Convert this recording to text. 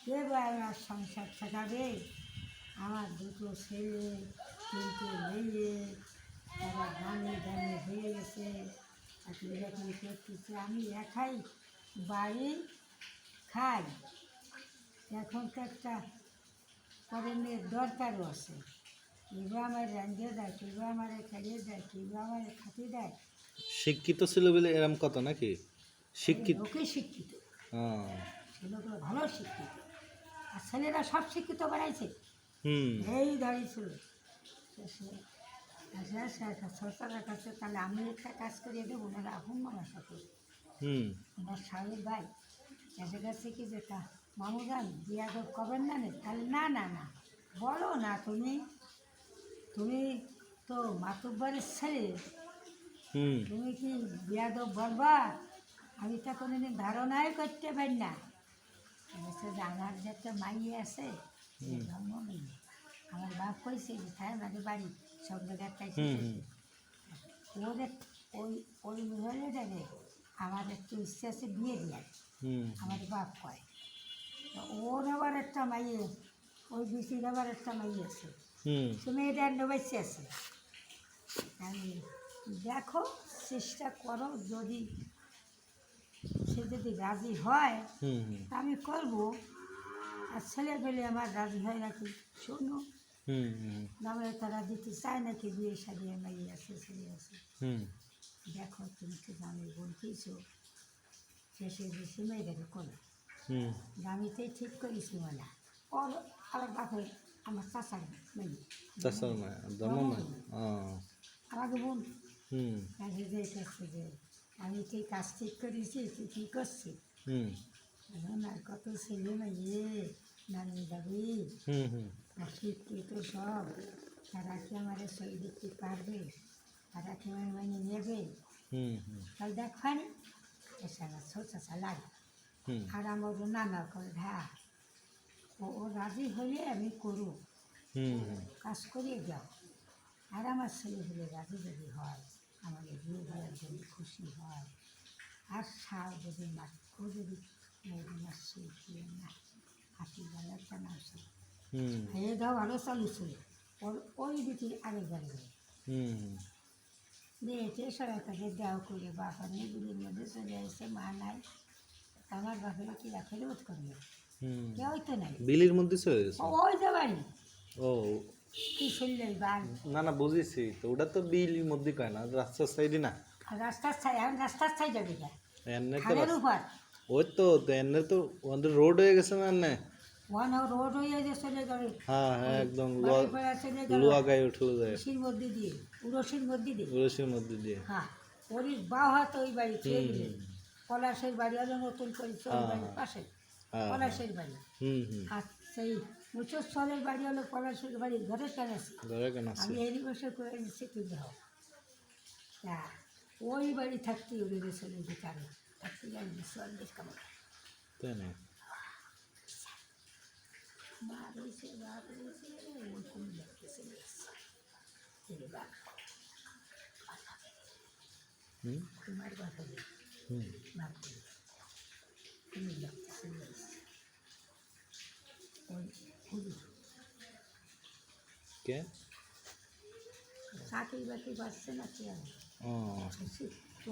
কে বা আমার সংসার ঠেকাবে? আমার দুটো ছেলে, তিনটে মেয়ে, তারা দামি দামি হয়ে গেছে, চাকরি বাকরি করতেছে, আমি একাই বাড়ি খাই। এখন তো একটা করেনের দরকারও আছে। কেউ আমার রাঁধিয়ে দেয়, কেউ আমার খাইয়ে দেয়, কেউ আমার খাতে দেয়। শিক্ষিত ছিল বলে এরম কথা নাকি? শিক্ষিত লোকে শিক্ষিত, হ্যাঁ। ছেলেগুলো ভালো শিক্ষিত, আর ছেলেরা সব শিক্ষিত বানাইছে। হুম এই দাঁড়িয়েছিল সরকারের কাছে, তাহলে আমি একটা কাজ করিয়ে দেবো, ওনারা এখন আমার সাথে হুম ওনার স্বামীর ভাই এসে গেছে কি যে তা মামু যান বিয়া তো করবেন না নে? তাহলে না না না, বলো না, তুমি তুমি তো মাতুব্বারের ছেলে, হুম তুমি কি বিয়াদব বলবা? আমি তো কোনোদিন ধারণাই করতে পারি না। বলছে যে আমার যে একটা মাইয়ে আছে, সে জন্ম নেই। আমার বাপ কইছে যে তাই আমাদের বাড়ি সব জায়গায় খাইছে। হুম হুম ওদের ওই ওই মহিলাটাকে আমার একটু ইচ্ছে আছে বিয়ে দেওয়ার, হুম আমার বাপ কয়। তো ওর আবার একটা মাইয়ে, ওই বিচির আবার একটা মাইয়ে আছে, হুম সে মেয়েটা বেঁচে আছে। আমি দেখো, চেষ্টা করো, যদি সে যদি রাজি হয় হুম হুম তা আমি করবো। আর ছেলে পেলে আমার রাজি হয় নাকি শোনো, হুম হুম নামে তারা দিতে চায় নাকি, বিয়ে সারিয়ে মাইয়ে আছে, ছেলে আছে। হুম দেখো, তুমি তো আমি বলতেইছো, শেষে বেশি মেয়েটাকে করো, হুম আমিতেই ঠিক করেছি বলে ওর আর বাপের আমার চাষার মেয়ে তাছাড়া না জন্ম না আমাকে বোন হুম কাজে যে করছে যে আমি তো এই কাজ ঠিক করেছি, তুই কী করছিস? হুম আর কত ছেলে মেয়ে নানি দাবি হুম হুম আর শিক্ষিত সব, তারা কি আমার সই দিতে পারবে? তারা কি আমার মানে নেবে? হুম হুম তাহলে দেখবানি এসে ছোটা লাগে। হুম আর আমার নানা করে হ্যাঁ, ও রাজি হলে আমি করু, হুম হুম কাজ করিয়ে যাও। আর আমার ছেলে হলে রাজি যদি হয়, আমাদের বিয়ে দেওয়ার জন্য খুশি হয়, আর যদি ও যদি মাসে দিয়ে না হাতি বেলাটা না আসে, হুম খেয়ে দাও ভালো চালু ছিল, ওর ওই দিকে আগে গেলে হুম দিয়েছে সবাই কাছে দেওয়া করে বাপা নিয়ে বিলির মধ্যে চলে আসছে, মা নাই। আমার বাপের কি রাখে রোধ করবে? হুম কেউই তো নাই। বিলির মধ্যে চলে গেছে। ওই যে বাড়ি ও কি শুনলে বাল, না না বুঝেছি তো, ওটা তো বিলির মধ্যে কয় না, রাস্তার সাইডে না। আর রাস্তার ছাই, এখন রাস্তার ছাই যাবে যা এনে তো খালের উপর ওই তো এনে তো ওদের রোড হয়ে গেছে না এনে। ওয়ান রোড হয়ে যে চলে যাবে, হ্যাঁ হ্যাঁ একদম বাড়ি পাড়া চলে গেল লোয়া গায়ে উঠলো যায় কৃষির মধ্যে দিয়ে, উরসির মধ্যে দিয়ে। উরসের মধ্যে দিয়ে। হ্যাঁ, ওরই বা হাত ওই বাড়ি হুম খেয়ে গেলে পলাশের বাড়ি হলো নতুন করেছে ওই হ্যাঁ বাড়ির পাশে, হ্যাঁ পলাশের বাড়ি। হুম হুম আর সেই মুচস্বরের বাড়ি হলো পলাশের বাড়ি, ঘরের কেন আছে, ধরে কেন আছে? আমি এরই বসে করে দিচ্ছি, তুই যাও। তা ওই বাড়ি থাকতে উড়ে গেছে কারণ থাকতে গেলে সন্দেশ কামড় তাই না? বাপ হয়েছে, বাপ হয়েছে, ওই কোন দেখতেছে বাপ হুম তোমার বাপ হবে, হুম বাপ হবে, তুমি দেখতেছে ওই হুজুর কে? চাকরি বাকরি পাচ্ছে না, কি আর ও বুঝছি।